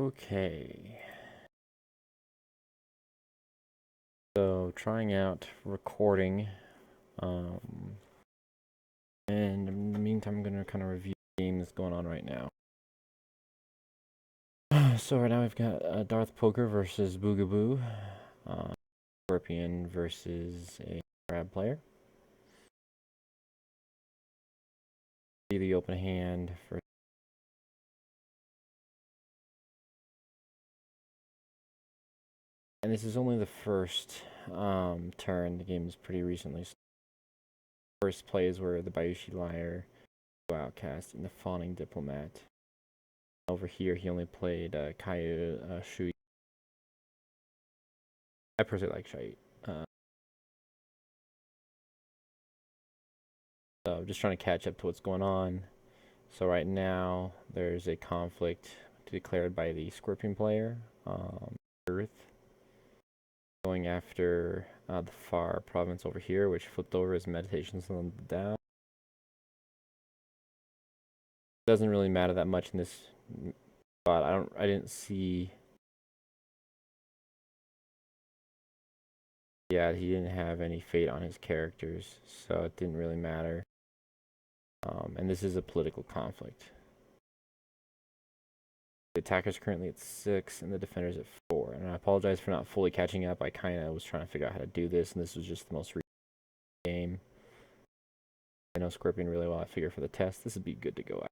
Okay. So trying out recording. And in the meantime, I'm gonna kind of review the game that's going on right now. So right now we've got Darth Poker versus Boogaboo, Scorpion versus a crab player. See the open hand for. And this is only the first turn. The game is pretty recently. First plays were the Bayushi Liar, Outcast, and the Fawning Diplomat. Over here, he only played Kaiju Shui. I personally like Shui. So just trying to catch up to what's going on. So right now, there's a conflict declared by the Scorpion player, Earth, going after the far province over here, which flipped over as meditations on the down. Doesn't really matter that much in this spot. I didn't see. Yeah, he didn't have any fate on his characters, so it didn't really matter. And this is a political conflict. The attacker's currently at 6, and the defender's at 4. And I apologize for not fully catching up. I kind of was trying to figure out how to do this, and this was just the most recent game. I know Scorpion really well. I figure for the test, this would be good to go at.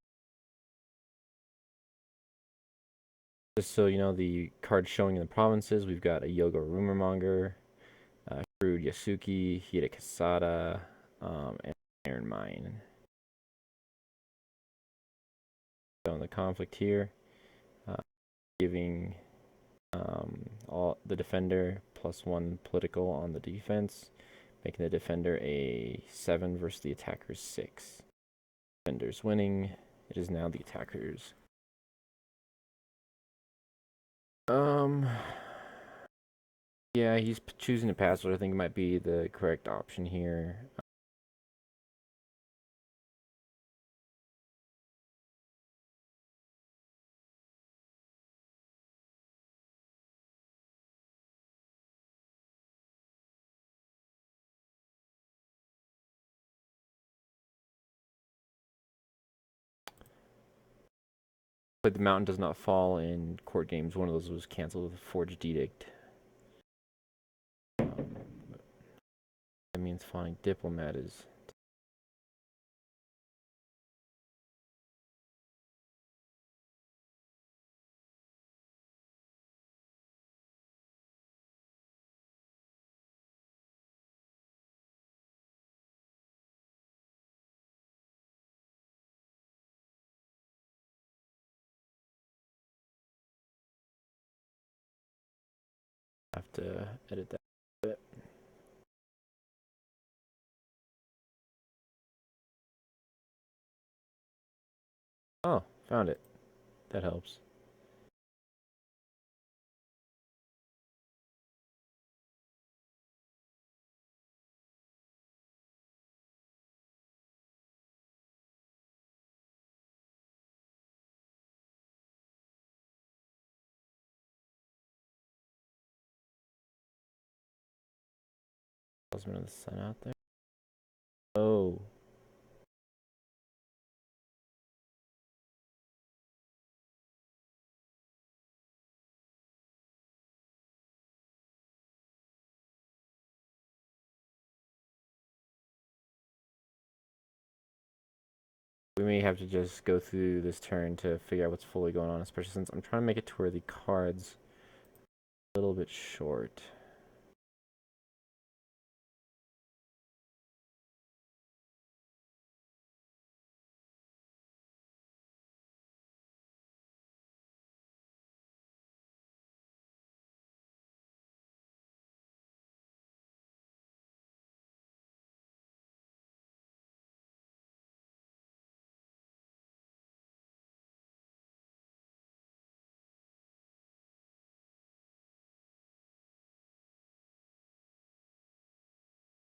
Just so you know, the cards showing in the provinces, we've got a Yoga Rumor Monger, Crude Yasuki, Hida Kasada, and Iron Mine. So in the conflict here, giving all the defender +1 political on the defense, making the defender a 7 versus the attacker's 6. Defender's winning. It is now the attacker's. Yeah, he's choosing to pass, what I think might be the correct option here. But the mountain does not fall in court games. One of those was canceled with a forged edict. That means Fawning Diplomat is. Have to edit that a bit. Oh, found it. That helps. Talisman of the Sun out there. Oh. We may have to just go through this turn to figure out what's fully going on, especially since I'm trying to make it to where the cards are a little bit short.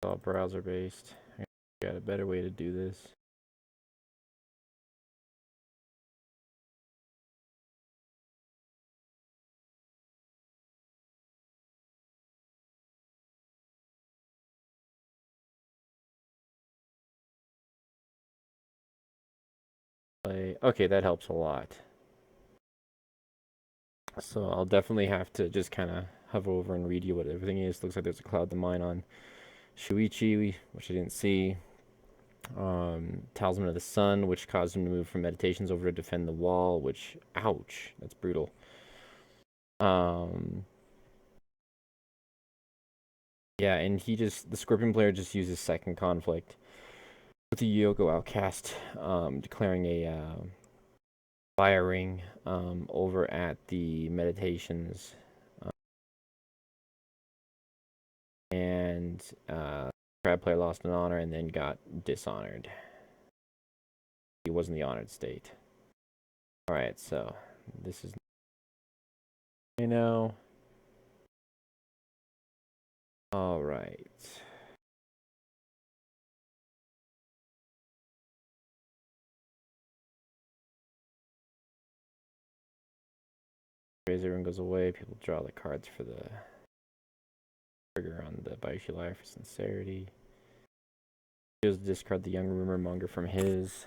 It's all browser based. I got a better way to do this. Okay, that helps a lot. So I'll definitely have to just kind of hover over and read you what everything is. Looks like there's a Cloud the Mine on Shuichi, which I didn't see. Talisman of the Sun, which caused him to move from meditations over to defend the wall, which, ouch, that's brutal. Yeah, and the Scorpion player just uses second conflict with the Yoko Outcast, declaring a fire ring over at the meditations. And Crab player lost an honor and then got dishonored. He was in the honored state. Alright, so this is now. Alright. Razor ring goes away. People draw the cards for the trigger on the Baishi Liar for sincerity. He goes to discard the young rumor monger from his.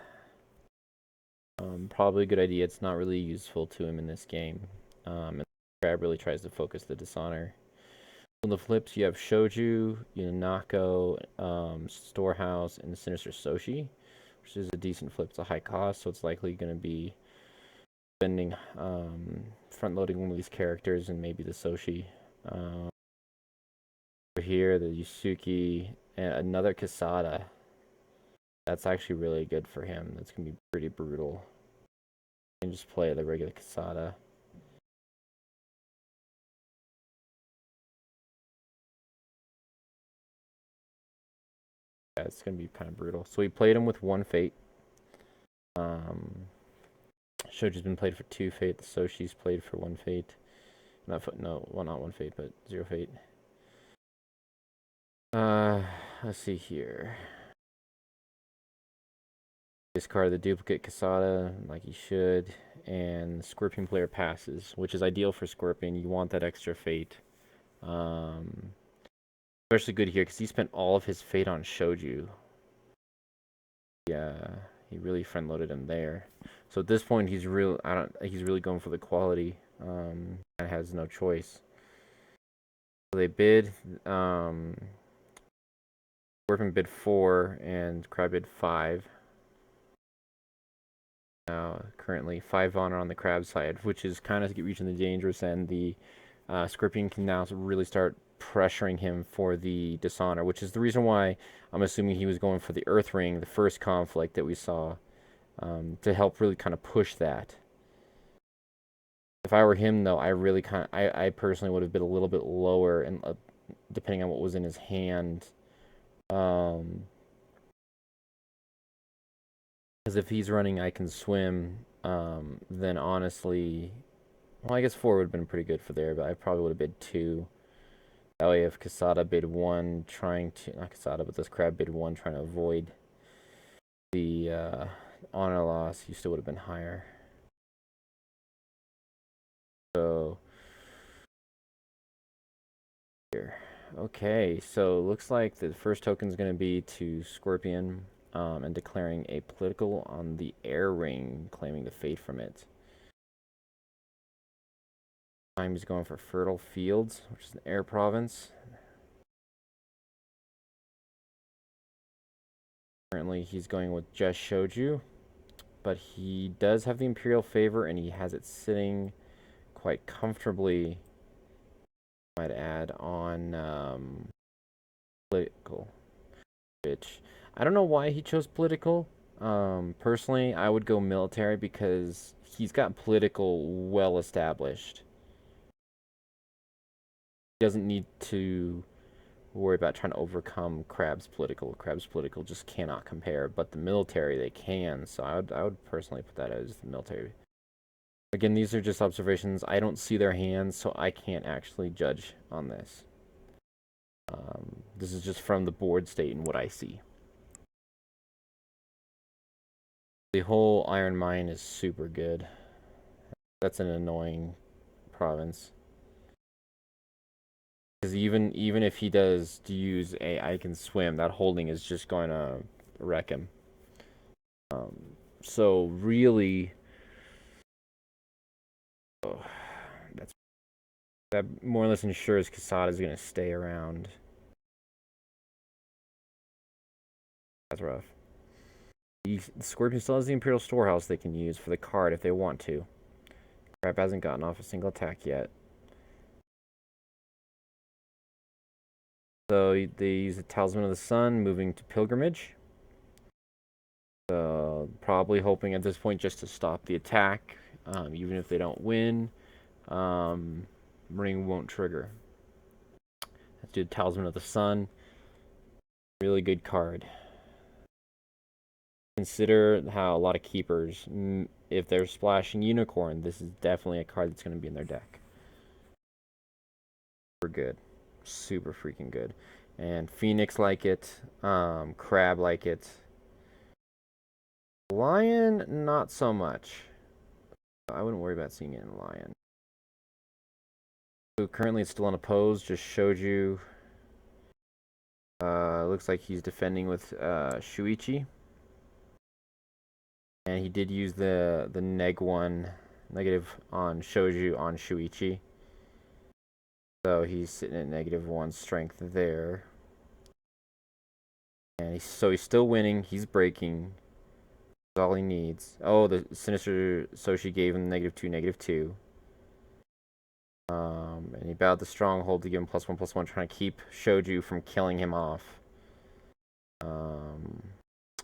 Probably a good idea. It's not really useful to him in this game. And Crab really tries to focus the dishonor. On the flips, you have Shoju, Yunako, Storehouse, and the Sinister Soshi, which is a decent flip. It's a high cost, so it's likely going to be spending, front-loading one of these characters and maybe the Soshi. Over here, the Yusuke, and another Kasada. That's actually really good for him. That's going to be pretty brutal. You can just play the regular Kasada. Yeah, it's going to be kind of brutal. So we played him with 1 fate. Shoju's been played for 2 fate. The Soshi's played for 1 fate. Not 1 fate, but 0 fate. Let's see here. Discard the duplicate Kasada like he should, and the Scorpion player passes, which is ideal for Scorpion. You want that extra fate. Especially good here because he spent all of his fate on Shoju. Yeah, he really front loaded him there. So at this point, he's really going for the quality. And has no choice. So they bid. Scorpion bid 4 and Crab bid 5. Now currently 5 honor on the Crab side, which is kind of reaching the dangerous end. The Scorpion can now really start pressuring him for the dishonor, which is the reason why I'm assuming he was going for the Earth Ring, the first conflict that we saw, to help really kind of push that. If I were him, though, I personally would have been a little bit lower, and depending on what was in his hand. Because if he's running I Can Swim, then honestly, well, I guess 4 would have been pretty good for there, but I probably would have bid 2. That way, if Kasada bid 1, not Kasada, but this Crab bid 1, trying to avoid the honor loss, you still would have been higher. So, here. Okay, so looks like the first token is going to be to Scorpion, and declaring a political on the air ring, claiming the fate from it. He's going for Fertile Fields, which is an air province. Currently, he's going with just Shoju, but he does have the Imperial favor, and he has it sitting quite comfortably, I might add, on political, which I don't know why he chose political. Personally, I would go military because he's got political well established. He doesn't need to worry about trying to overcome Crab's political. Crab's political just cannot compare, but the military they can. So I would personally put that as the military. Again, these are just observations. I don't see their hands, so I can't actually judge on this. This is just from the board state and what I see. The whole Iron Mine is super good. That's an annoying province. Because even if he does use a I Can Swim, that holding is just going to wreck him. So really, that more or less ensures Quesada is going to stay around. That's rough. The Scorpion still has the Imperial Storehouse they can use for the card if they want to. Crab hasn't gotten off a single attack yet. So they use the Talisman of the Sun, moving to Pilgrimage. Probably hoping at this point just to stop the attack, even if they don't win. Ring won't trigger. Let's do the Talisman of the Sun. Really good card. Consider how a lot of keepers, if they're splashing Unicorn, this is definitely a card that's going to be in their deck. Super good. Super freaking good. And Phoenix like it. Crab like it. Lion, not so much. I wouldn't worry about seeing it in Lion. So currently it's still unopposed. Just showed you. Looks like he's defending with Shuichi. And he did use the negative on Shoju on Shuichi. So he's sitting at -1 strength there. And he's still winning. He's breaking. That's all he needs. Oh, the Sinister Soshi gave him -2, -2. And he bowed the Stronghold to give him +1/+1, trying to keep Shoju from killing him off.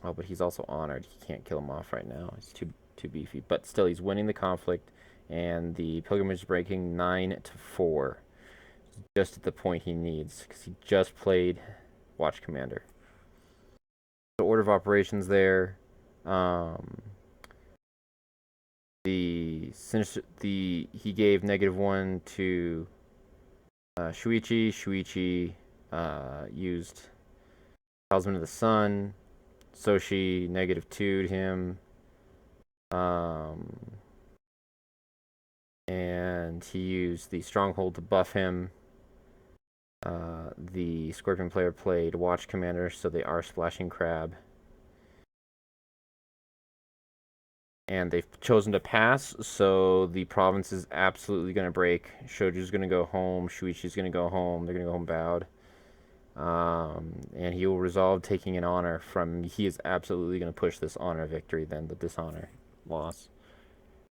Oh, but he's also honored. He can't kill him off right now. He's too beefy. But still, he's winning the conflict, and the Pilgrimage is breaking 9-4. Just at the point he needs, because he just played Watch Commander. The order of operations there. He gave -1 to Shuichi. Shuichi used Talisman of the Sun. Soshi -2'd him. And he used the Stronghold to buff him. The Scorpion player played Watch Commander, so they are splashing Crab. And they've chosen to pass, so the province is absolutely going to break. Shoju's going to go home. Shuichi's going to go home. They're going to go home bowed. And he will resolve taking an honor from... He is absolutely going to push this honor victory than the dishonor loss.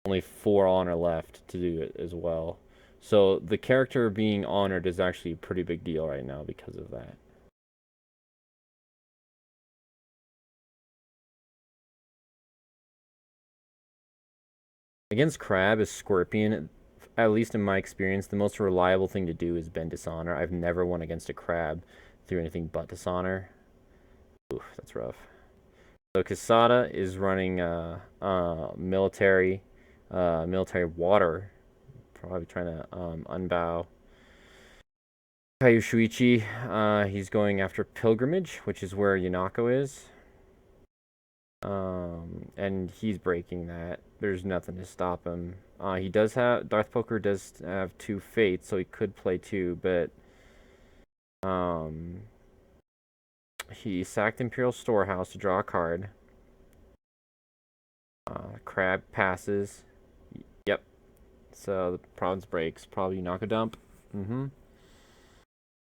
Only 4 honor left to do it as well. So the character being honored is actually a pretty big deal right now because of that. Against Crab as Scorpion, at least in my experience, the most reliable thing to do is bend Dishonor. I've never won against a Crab through anything but Dishonor. Oof, that's rough. So Quesada is running military water. Probably trying to unbow Kaiu Shuichi. He's going after Pilgrimage, which is where Yanako is. And he's breaking that. There's nothing to stop him. He does have... Darth Poker does have 2 fates, so he could play 2, but... he sacked Imperial Storehouse to draw a card. Crab passes. Yep. So the province breaks. Probably Yanako dump. Kind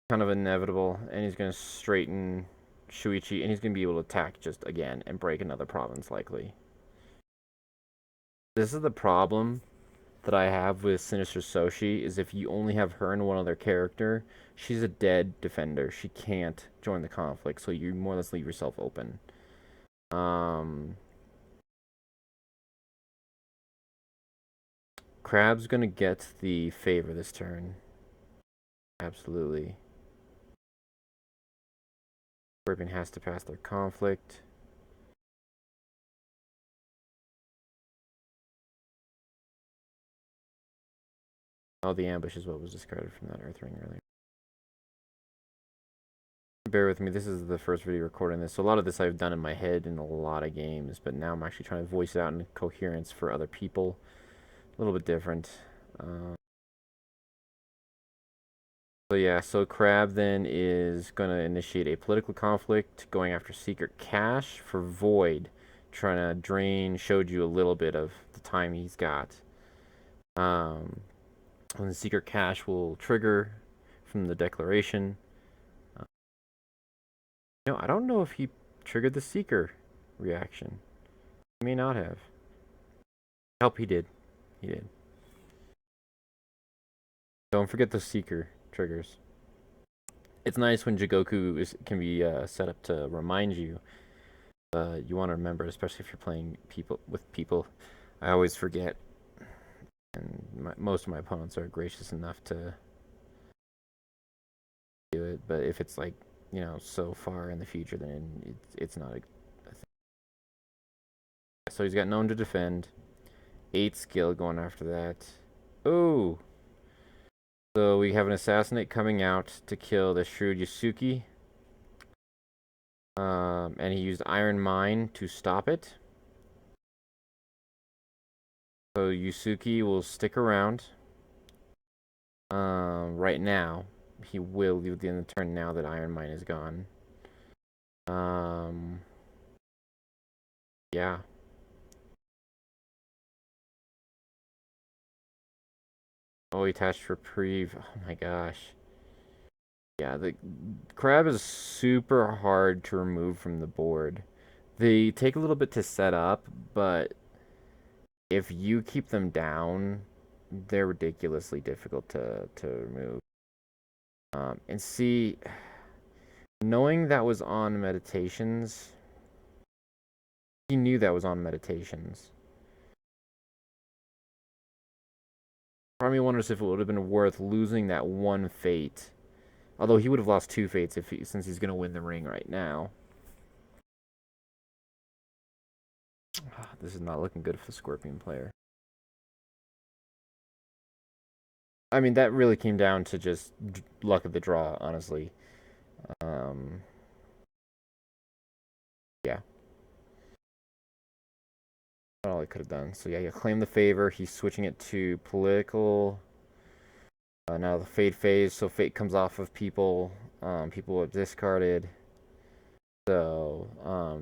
of inevitable. And he's going to straighten Shuichi, and he's going to be able to attack just again and break another province likely. This is the problem that I have with Sinister Soshi, is if you only have her and one other character, she's a dead defender. She can't join the conflict, so you more or less leave yourself open. Crab's gonna get the favor this turn. Absolutely. Scorpion has to pass their conflict. Oh, the ambush is what was discarded from that Earth Ring earlier. Bear with me, this is the first video recording this, so a lot of this I've done in my head in a lot of games, but now I'm actually trying to voice it out in coherence for other people. A little bit different. So yeah, so Crab then is going to initiate a political conflict, going after Secret Cash for Void, trying to drain Shoju a little bit of the time he's got. And the secret cache will trigger from the declaration. I don't know if he triggered the seeker reaction. He may not have. I hope he did. He did. Don't forget the seeker triggers. It's nice when Jigoku can be set up to remind you. You want to remember, especially if you're playing with people. I always forget, and most of my opponents are gracious enough to do it. But if it's like so far in the future, then it's not a thing. So he's got known to defend. 8 skill going after that. Oh. So we have an assassinate coming out to kill the shrewd Yasuki. And he used Iron Mine to stop it. So Yusuke will stick around. Right now. He will leave at the end of the turn now that Iron Mine is gone. Yeah. Oh, he attached reprieve. Oh my gosh. Yeah, the crab is super hard to remove from the board. They take a little bit to set up, but if you keep them down, they're ridiculously difficult to remove. And see, knowing that was on meditations, he knew that was on meditations. Part of me wonders if it would have been worth losing that one fate. Although he would have lost 2 fates since he's going to win the ring right now. This is not looking good for the Scorpion player. I mean, that really came down to just luck of the draw, honestly. Yeah. That's all I could have done. So yeah, you claim the favor. He's switching it to political. Now the fate phase. So fate comes off of people. People are discarded. So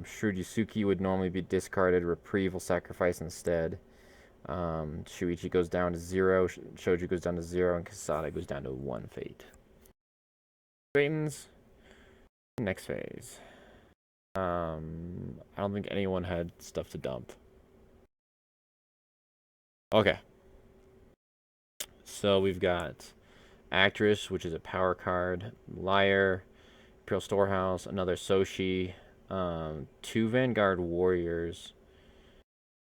Shrewd Yusuke would normally be discarded. Reprieve will sacrifice instead. Shuichi goes down to 0. Shoju goes down to 0, and Kasada goes down to 1 fate. Straightens. Next phase. I don't think anyone had stuff to dump. Okay. So we've got Actress, which is a power card. Liar. Imperial Storehouse. Another Soshi. 2 Vanguard Warriors.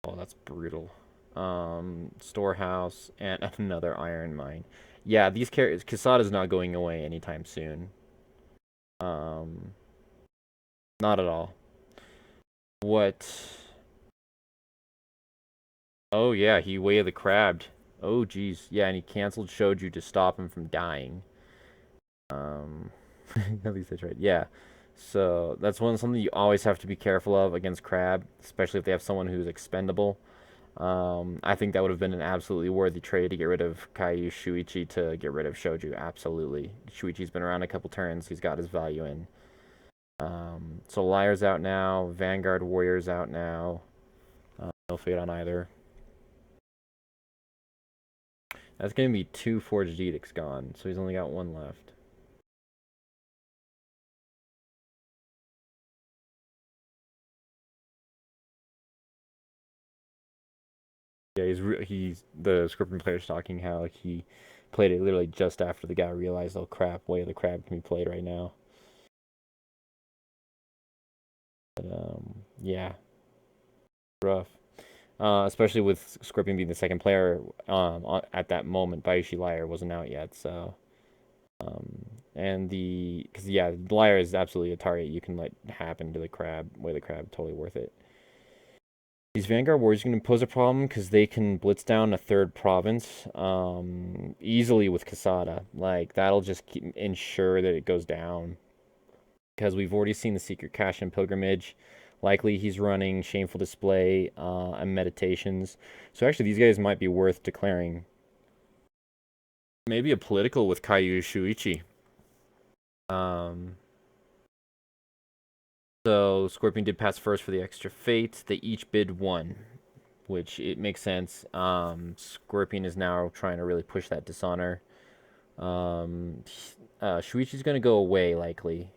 Oh, that's brutal. Storehouse, and another Iron Mine. Yeah, these characters. Kasada's not going away anytime soon. Not at all. What? Oh yeah, he Way of the Crabbed. Oh geez, yeah, and he canceled Shoju to stop him from dying. At least that's right. Yeah. So that's something you always have to be careful of against Crab, especially if they have someone who's expendable. I think that would have been an absolutely worthy trade to get rid of Caillou Shuichi to get rid of Shoju. Absolutely. Shuichi's been around a couple turns. He's got his value in. So Liar's out now. Vanguard Warrior's out now. No fate on either. That's going to be 2 Forged Edicts gone, so he's only got 1 left. Yeah, he's the Scorpion player's talking how he played it literally just after the guy realized, oh crap, Way of the Crab can be played right now. But yeah, rough. Especially with Scorpion being the second player at that moment. Bayushi Liar wasn't out yet, so because yeah, Liar is absolutely a target you can let happen to the Crab. Way of the Crab, totally worth it. These Vanguard Warriors are going to pose a problem because they can blitz down a 3rd province easily with Kasada. Like, that'll just ensure that it goes down. Because we've already seen the Secret Cache and Pilgrimage. Likely he's running Shameful Display and Meditations. So actually, these guys might be worth declaring. Maybe a political with Caillou Shuichi. So Scorpion did pass first for the extra fate. They each bid 1, which it makes sense. Scorpion is now trying to really push that dishonor. Shuichi's going to go away likely.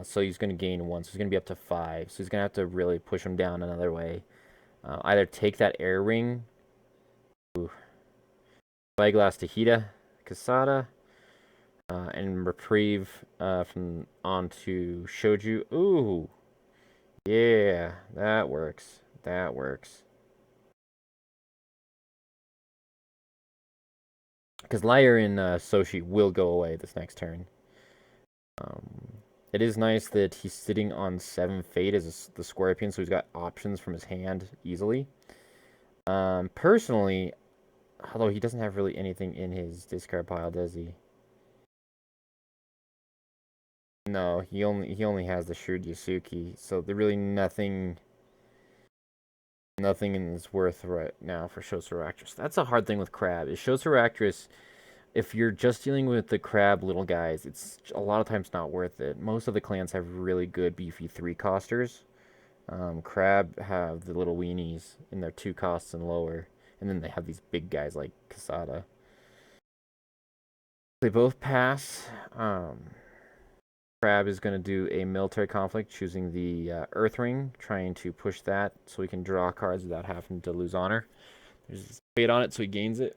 So he's going to gain 1, so he's going to be up to 5. So he's going to have to really push him down another way. Either take that air ring. Ooh. Spyglass to Hida, Kasada. And reprieve from onto Shoju. Ooh. Yeah, that works. That works. Because Liar and Soshi will go away this next turn. It is nice that he's sitting on 7 Fate as the Scorpion, so he's got options from his hand easily. Personally, although he doesn't have really anything in his discard pile, does he? No, he only has the Shrewd Yasuki, so there's really nothing is worth right now for Shosuro Actress. That's a hard thing with Crab. Is Shosuro Actress, if you're just dealing with the Crab little guys, it's a lot of times not worth it. Most of the clans have really good beefy 3-costers. Crab have the little weenies in their 2 costs and lower, and then they have these big guys like Kasada. They both pass. Crab is going to do a military conflict, choosing the Earth Ring, trying to push that so he can draw cards without having to lose honor. There's fate on it, so he gains it.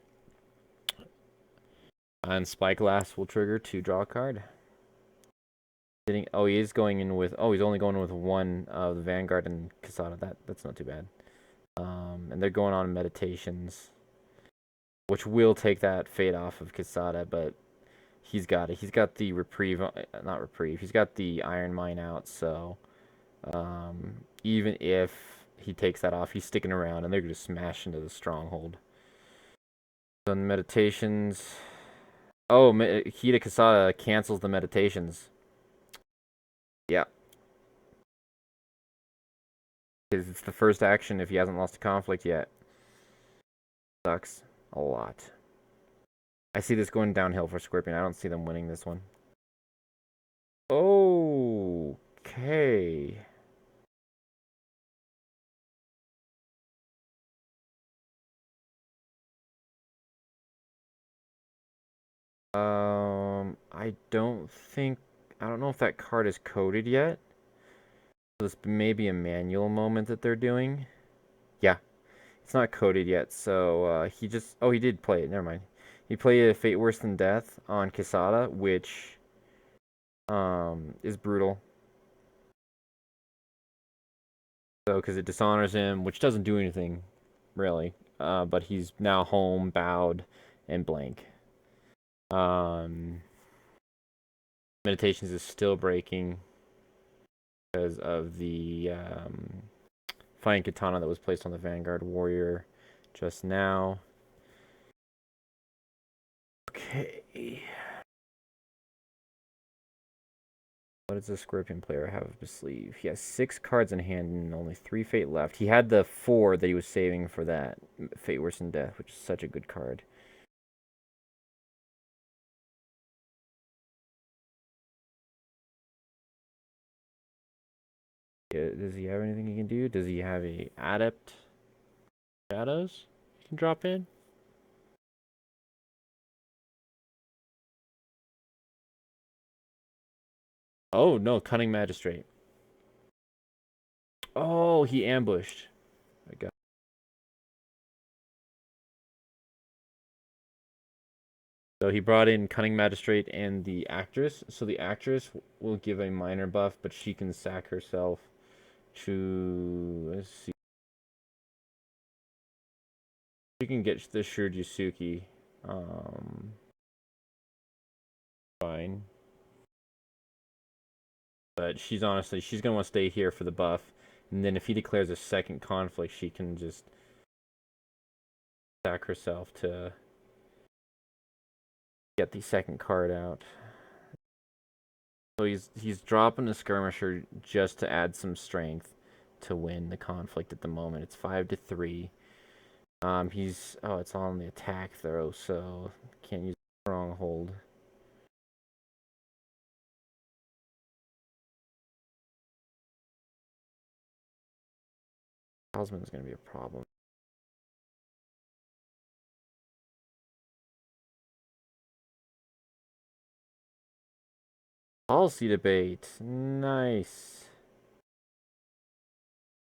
And Spyglass will trigger to draw a card. Oh, he is going in with. Oh, he's only going with 1 of the Vanguard and Kasada. That's not too bad. And they're going on meditations, which will take that fate off of Kasada, but he's got it. He's got the reprieve, not reprieve. He's got the Iron Mine out, so even if he takes that off, he's sticking around, and they're going to smash into the stronghold. So in the meditations, oh, Hida Kasada cancels the meditations. Yeah. Because it's the first action if he hasn't lost a conflict yet. Sucks a lot. I see this going downhill for Scorpion. I don't see them winning this one. Okay. I don't know if that card is coded yet. This may be a manual moment that they're doing. Yeah, it's not coded yet, so he did play it. Never mind. He played a Fate Worse Than Death on Quesada, which is brutal. So, because it dishonors him, which doesn't do anything, really. But he's now home, bowed, and blank. Meditations is still breaking because of the Flying Katana that was placed on the Vanguard Warrior just now. Okay. What does the Scorpion player have up his sleeve? He has 6 cards in hand and only 3 Fate left. He had the 4 that he was saving for that Fate Worse Than Death, which is such a good card. Yeah, does he have anything he can do? Does he have a Adept Shadows he can drop in? Oh, no, Cunning Magistrate. Oh, he ambushed. I got. So he brought in Cunning Magistrate and the Actress. So the Actress will give a minor buff, but she can sack herself to... Let's see. She can get the Shrewd Yasuki. Fine. But she's going to want to stay here for the buff. And then if he declares a second conflict, she can just sack herself to get the second card out. So he's dropping a skirmisher just to add some strength to win the conflict at the moment. It's 5-3. It's on the attack throw, so can't use stronghold. Talisman is going to be a problem. Policy debate. Nice.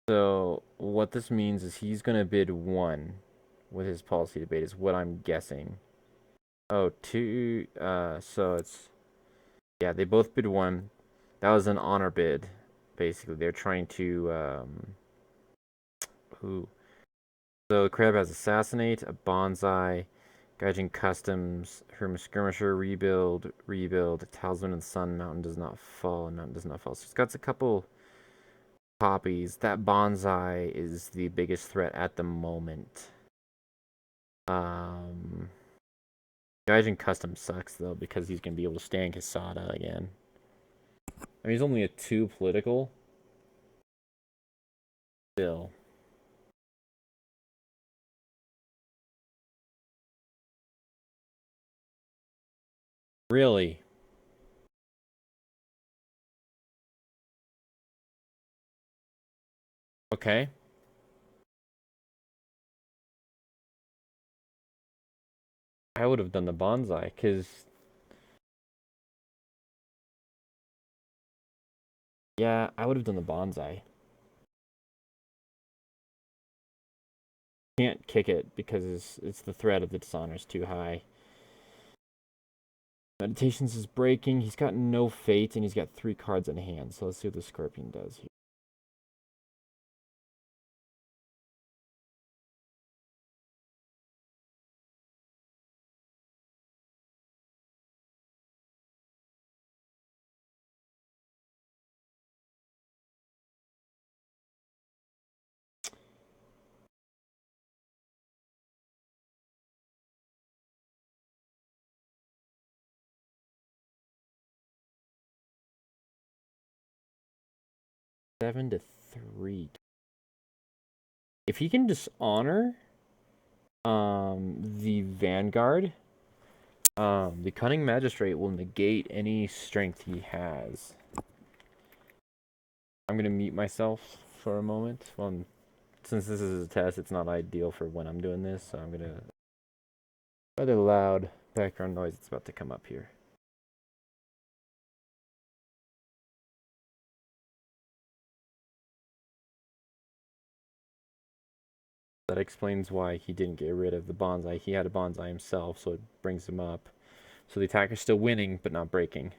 So what this means is he's going to bid 1 with his policy debate is what I'm guessing. Oh, 2. So it's... Yeah, they both bid 1. That was an honor bid, basically. They're trying to... Ooh. So Crab has Assassinate, a Bonsai, Gaijin Customs, Hermes Skirmisher, Rebuild, Talisman and Sun, Mountain does not fall, and Mountain does not fall. So it's got a couple copies. That Bonsai is the biggest threat at the moment. Gaijin Custom sucks, though, because he's going to be able to stand Kasada again. I mean, he's only a 2 political. Still. Really? Okay. I would have done the Bonsai, because... Yeah, I would have done the Bonsai. Can't kick it because it's the threat of the dishonor is too high. Meditations is breaking. He's got no fate, and he's got 3 cards in hand. So let's see what the Scorpion does here. Seven to 3. If he can dishonor the Vanguard, the Cunning Magistrate will negate any strength he has. I'm gonna mute myself for a moment. Well, since this is a test, it's not ideal for when I'm doing this, so I'm gonna... Rather loud background noise that's about to come up here. That explains why he didn't get rid of the Bonsai. He had a Bonsai himself, so it brings him up. So the attacker's still winning, but not breaking.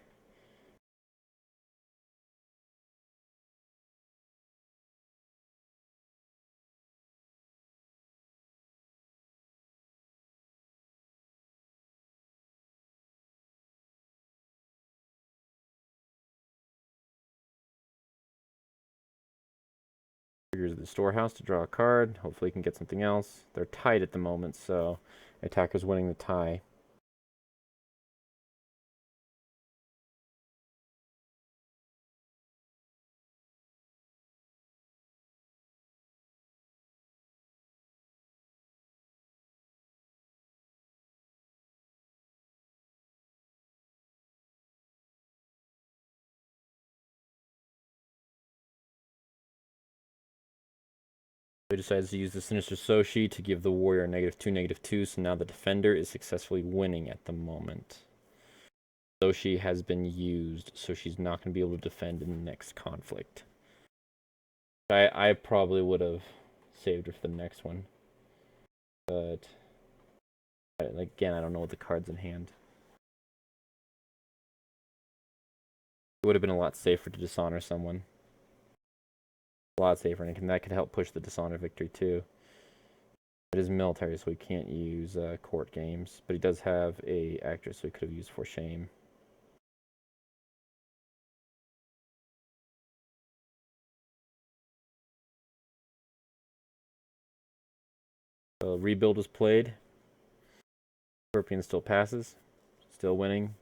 Triggers the storehouse to draw a card. Hopefully he can get something else. They're tied at the moment, so attacker's winning the tie. He decides to use the Sinister Soshi to give the warrior a -2, -2, so now the defender is successfully winning at the moment. Soshi has been used, so she's not going to be able to defend in the next conflict. I probably would have saved her for the next one. But, again, I don't know what the cards in hand. It would have been a lot safer to dishonor someone. A lot safer, and that could help push the dishonor victory too. It is military, so he can't use court games, but he does have a actress, so he could have used for shame. So rebuild was played. Scorpion still passes, still winning.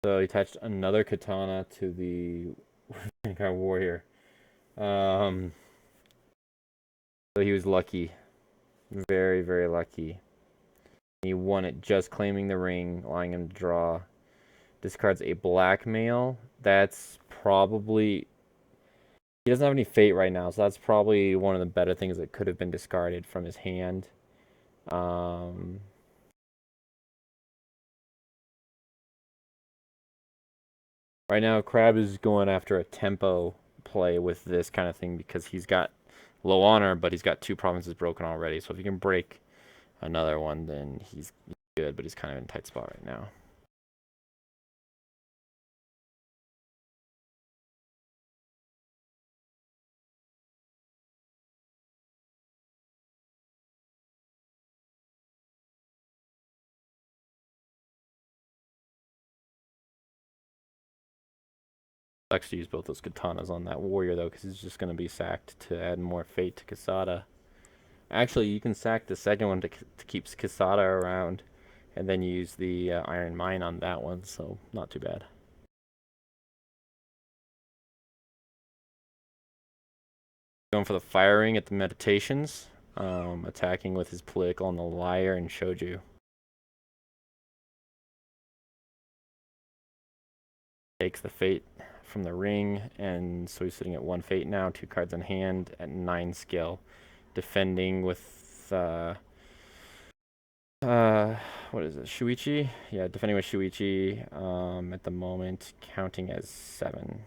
So he attached another katana to the warrior. So he was lucky. Very, very lucky. He won it just claiming the ring, allowing him to draw. Discards a blackmail. That's probably... He doesn't have any fate right now, so that's probably one of the better things that could have been discarded from his hand. Right now, Crab is going after a tempo play with this kind of thing because he's got low honor, but he's got 2 provinces broken already. So if he can break another one, then he's good, but he's kind of in a tight spot right now. Sucks to use both those katanas on that warrior, though, because he's just going to be sacked to add more fate to Kasada. Actually, you can sack the second one to keep Kasada around, and then use the Iron Mine on that one, so not too bad. Going for the firing at the meditations, attacking with his political on the liar and shoju. Takes the fate from the ring, and so he's sitting at 1 fate now, 2 cards in hand at 9 skill, defending with what is it, Shuichi? Yeah, defending with Shuichi at the moment, counting as 7.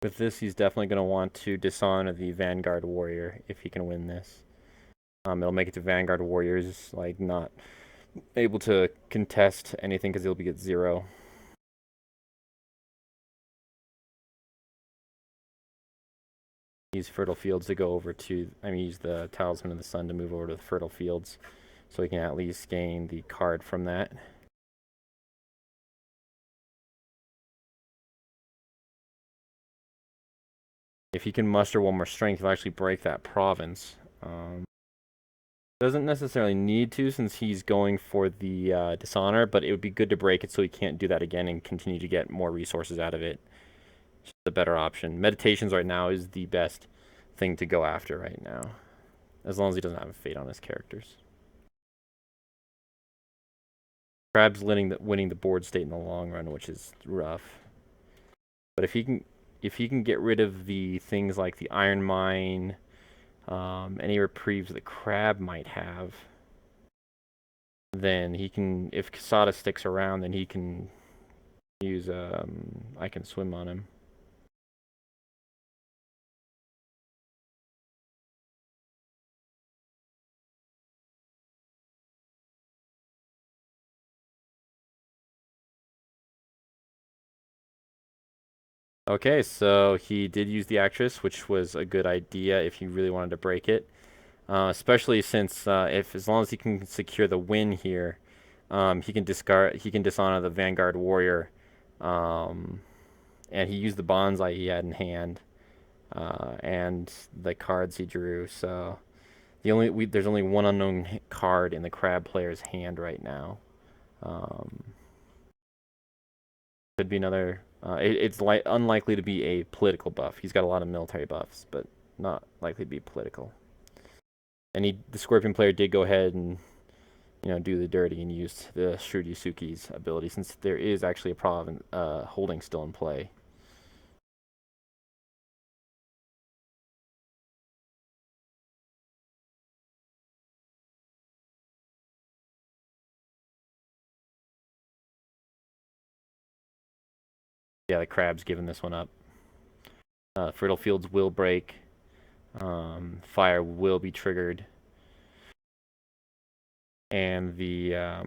With this, he's definitely going to want to dishonor the Vanguard Warrior if he can win this. It'll make it to Vanguard Warriors like not able to contest anything because he'll be at 0. Use Fertile Fields to go over to... use the Talisman of the Sun to move over to the Fertile Fields so he can at least gain the card from that. If he can muster 1 more strength, he'll actually break that province. Doesn't necessarily need to since he's going for the dishonor, but it would be good to break it so he can't do that again and continue to get more resources out of it. It's the better option. Meditations right now is the best thing to go after right now, as long as he doesn't have a fate on his characters. Crab's winning the board state in the long run, which is rough. But if he can get rid of the things like the Iron Mine, any reprieves that Crab might have, then he can, if Kasada sticks around, then he can use I Can Swim on him. Okay, so he did use the actress, which was a good idea if he really wanted to break it. Especially since as long as he can secure the win here, he can dishonor the Vanguard Warrior, and he used the bonsai he had in hand, and the cards he drew. So there's only 1 unknown card in the Crab player's hand right now. Could be another. It's unlikely to be a political buff. He's got a lot of military buffs, but not likely to be political. And the Scorpion player did go ahead and do the dirty and use the Shurisuke's ability, since there is actually a holding still in play. Yeah, the Crab's giving this one up. Fertile Fields will break. Fire will be triggered. And the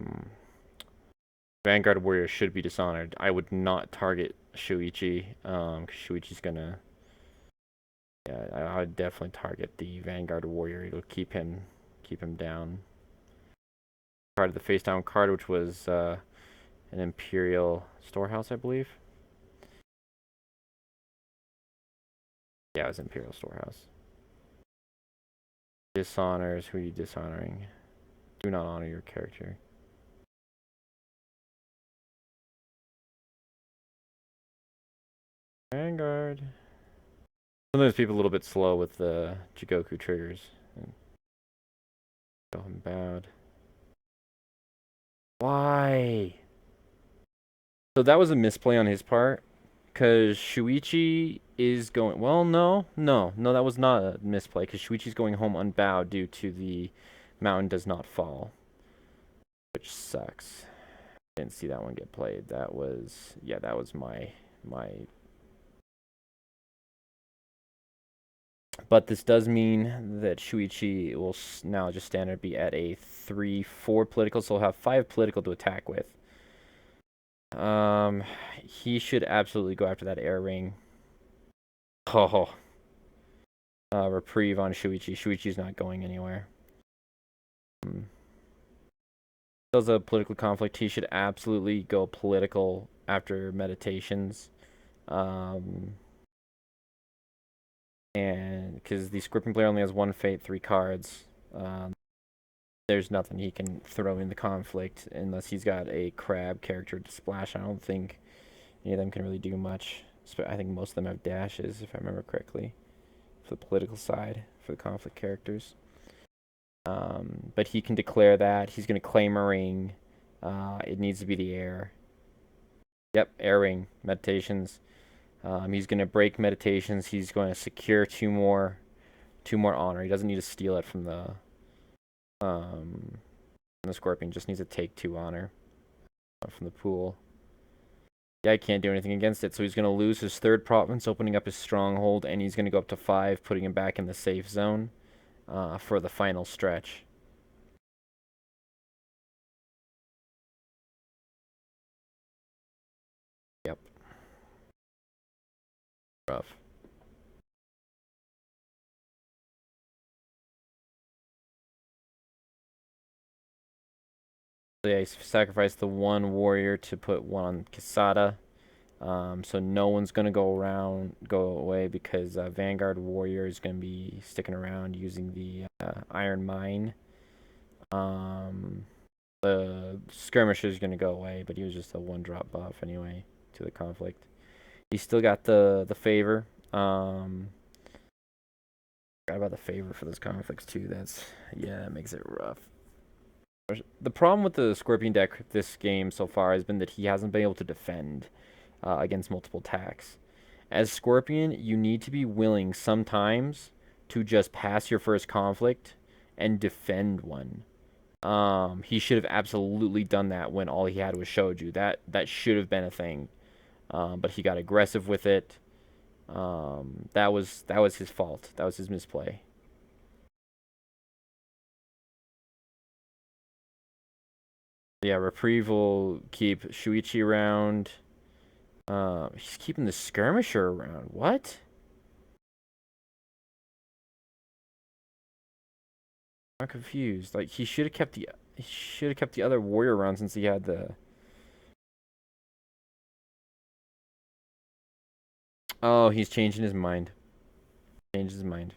Vanguard Warrior should be dishonored. I would not target Shuichi, because Shuichi's gonna Yeah, I would definitely target the Vanguard Warrior. It'll keep him down. Card of the face down card, which was an Imperial Storehouse, I believe. Yeah, it was Imperial Storehouse. Dishonors. Who are you dishonoring? Do not honor your character. Vanguard. Sometimes people a little bit slow with the Jigoku triggers. Go him bowed. Why? So that was a misplay on his part. Because Shuichi is going... Well, no, that was not a misplay. Because Shuichi's going home unbowed due to the mountain does not fall. Which sucks. Didn't see that one get played. That was... Yeah, that was my... But this does mean that Shuichi will now just standard be at a 3-4 political. So he'll have 5 political to attack with. He should absolutely go after that air ring. Oh. Reprieve on Shuichi. Shuichi's not going anywhere. Does a political conflict. He should absolutely go political after meditations. And because the scripting player only has 1 fate, 3 cards. There's nothing he can throw in the conflict unless he's got a crab character to splash. I don't think any of them can really do much. I think most of them have dashes, if I remember correctly, for the political side, for the conflict characters. But he can declare that. He's going to claim a ring. It needs to be the air. Yep, air ring. Meditations. He's going to break meditations. He's going to secure 2 more honor. He doesn't need to steal it from the Scorpion. Just needs to take 2 honor from the pool. Yeah, I can't do anything against it. So he's going to lose his 3rd province, opening up his stronghold, and he's going to go up to 5, putting him back in the safe zone for the final stretch. Yep. Rough. So yeah, he sacrificed the 1 warrior to put 1 on Kisada. So no one's gonna go away because Vanguard Warrior is gonna be sticking around using the Iron Mine. The Skirmisher is gonna go away, but he was just a 1-drop buff anyway to the conflict. He's still got the favor. Forgot about the favor for those conflicts too. That makes it rough. The problem with the Scorpion deck this game so far has been that he hasn't been able to defend against multiple attacks. As Scorpion, you need to be willing sometimes to just pass your first conflict and defend one. He should have absolutely done that when all he had was Shoju. That should have been a thing. But he got aggressive with it. That was his fault. That was his misplay. Yeah, Reprieve will keep Shuichi around. He's keeping the Skirmisher around. What? I'm confused. Like he should have kept the other warrior around since he had the. Oh, he's changing his mind. Changed his mind.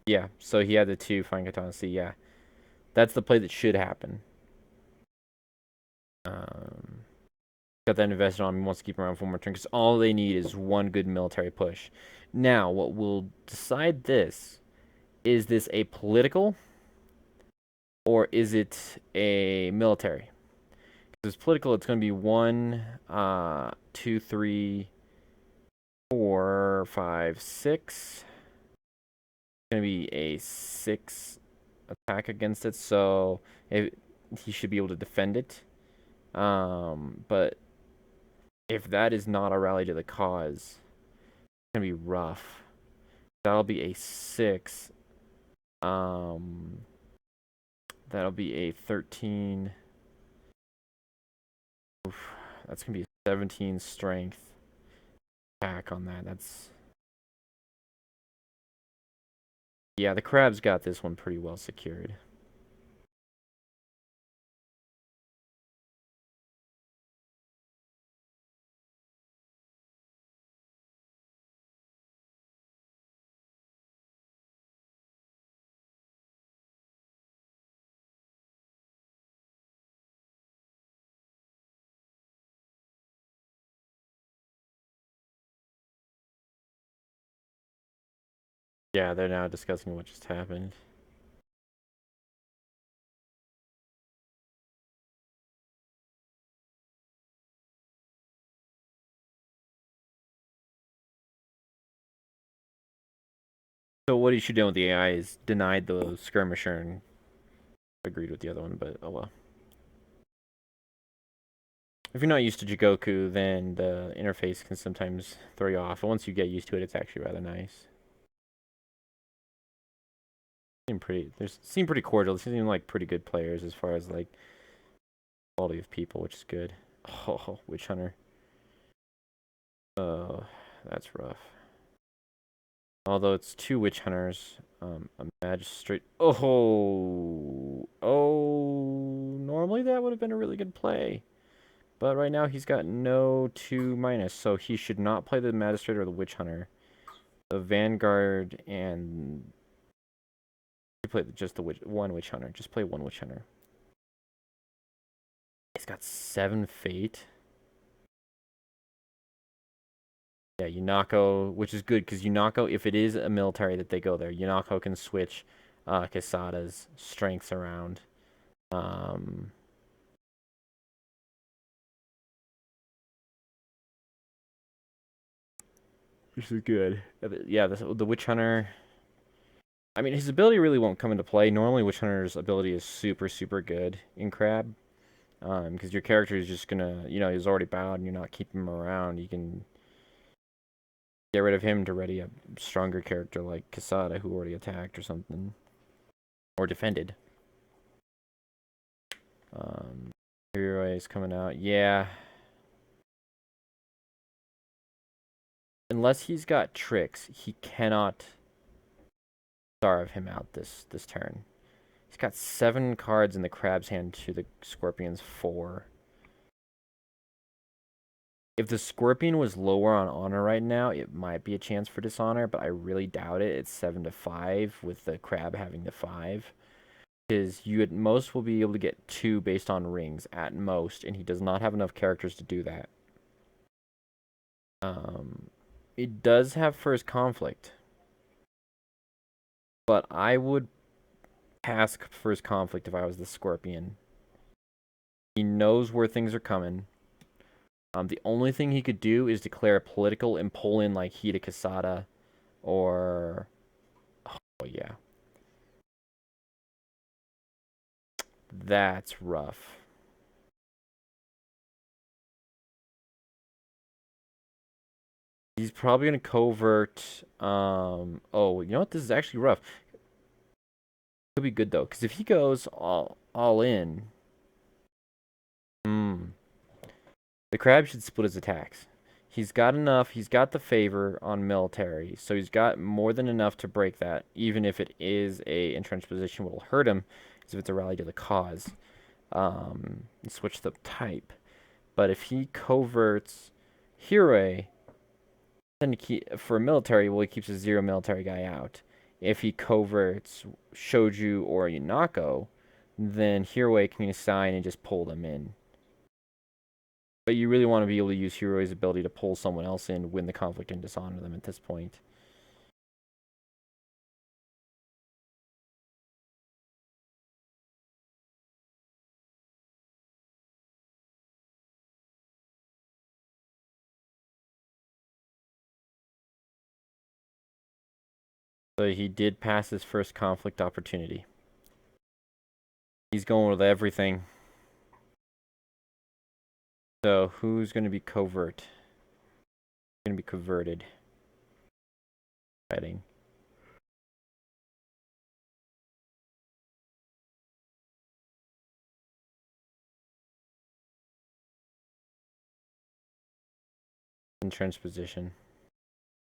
Yeah. So he had the 2 Fine Katana. See, yeah, that's the play that should happen. Got that invested on him. Wants to keep him around for 1 more turn because all they need is 1 good military push. Now, what will decide this is this a political or is it a military? Because it's political, it's going to be 1, 2, 3, 4, 5, 6. It's going to be a 6 attack against it, so he should be able to defend it. But if that is not a rally to the cause, it's going to be rough. That'll be a 6. That'll be a 13. Oof, that's going to be a 17 strength attack on that. That's Yeah, the crab's got this one pretty well secured. Yeah, they're now discussing what just happened. So what he should do with the AI is denied the skirmisher and agreed with the other one, but oh well. If you're not used to Jigoku, then the interface can sometimes throw you off. But once you get used to it, it's actually rather nice. Seem pretty cordial. They seem like pretty good players as far as like quality of people, which is good. Oh, Witch Hunter. Oh, that's rough. Although it's two Witch Hunters, a Magistrate. Normally that would have been a really good play. But right now he's got no 2-, so he should not play the Magistrate or the Witch Hunter. The Vanguard and... You play just the one Witch Hunter. Just play one Witch Hunter. He's got 7 Fate. Yeah, Yunako, which is good because Yunako, if it is a military that they go there, Yunako can switch Kasada's strengths around. Which is good. Yeah, the Witch Hunter. I mean, his ability really won't come into play. Normally, Witch Hunter's ability is super, super good in Crab. Because your character is just gonna, he's already bowed and you're not keeping him around. You can get rid of him to ready a stronger character like Kasada, who already attacked or something. Or defended. Hero is coming out. Yeah. Unless he's got tricks, he cannot starve him out this turn. He's got 7 cards in the Crab's hand to the Scorpion's 4. If the Scorpion was lower on Honor right now, it might be a chance for Dishonor, but I really doubt it. It's 7-5 with the Crab having the 5. Because you at most will be able to get 2 based on rings, at most, and he does not have enough characters to do that. It does have First Conflict, but I would pass First Conflict if I was the Scorpion. He knows where things are coming. The only thing he could do is declare political and pull in like Hida Kasada or... Oh, yeah. That's rough. He's probably going to covert... Oh, you know what? This is actually rough. Could be good, though, because if he goes all in... The Crab should split his attacks. He's got enough. He's got the favor on military, so he's got more than enough to break that, even if it is a entrenched position. What will hurt him is if it's a rally to the cause. Switch the type. But if he coverts Hero, then for military, well, he keeps a 0 military guy out. If he coverts Shoju or Yunako, then Hero can assign and just pull them in. But you really want to be able to use Hiro's ability to pull someone else in, win the conflict, and dishonor them at this point. So he did pass his first conflict opportunity. He's going with everything. So who's going to be covert? Going to be converted. Fighting. Entrenched position.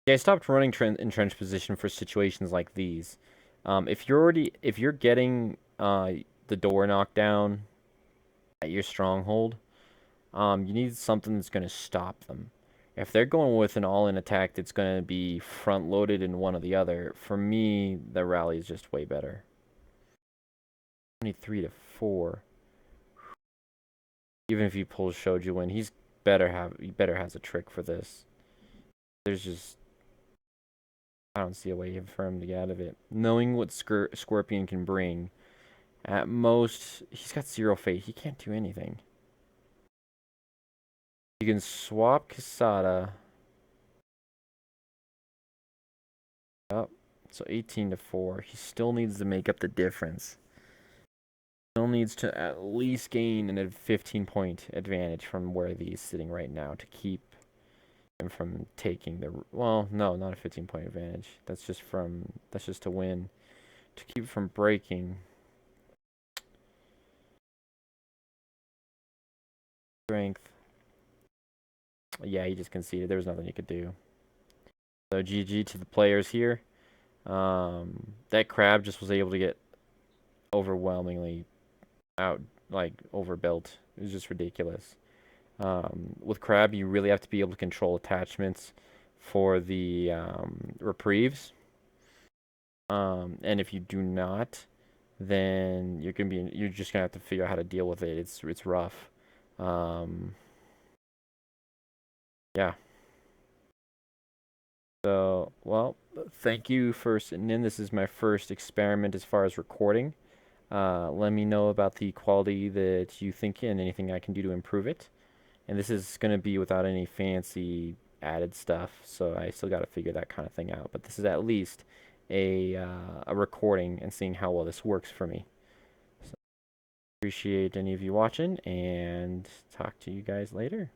Yeah, I stopped running entrenched position for situations like these. If you're getting the door knocked down at your stronghold, you need something that's going to stop them. If they're going with an all-in attack that's going to be front-loaded in one or the other, for me, the rally is just way better. 23 to 4. Even if he pulls Shoju in, he better has a trick for this. There's just I don't see a way for him to get out of it. Knowing what Scorpion can bring, at most he's got 0 fate. He can't do anything. You can swap Kasada. Oh, so 18 to 4. He still needs to make up the difference. Still needs to at least gain a 15-point advantage from where he's sitting right now to keep him from taking the. Well, no, not a 15-point advantage. That's just to win. To keep from breaking. Strength. Yeah, he just conceded. There was nothing he could do. So GG to the players here. That crab just was able to get overwhelmingly overbuilt. It was just ridiculous. With crab, you really have to be able to control attachments for the reprieves. And if you do not, then you're just gonna have to figure out how to deal with it. It's rough. Yeah. So, well, thank you for sitting in. This is my first experiment as far as recording. Let me know about the quality that you think and anything I can do to improve it. And this is going to be without any fancy added stuff, so I still got to figure that kind of thing out. But this is at least a recording and seeing how well this works for me. So, appreciate any of you watching, and talk to you guys later.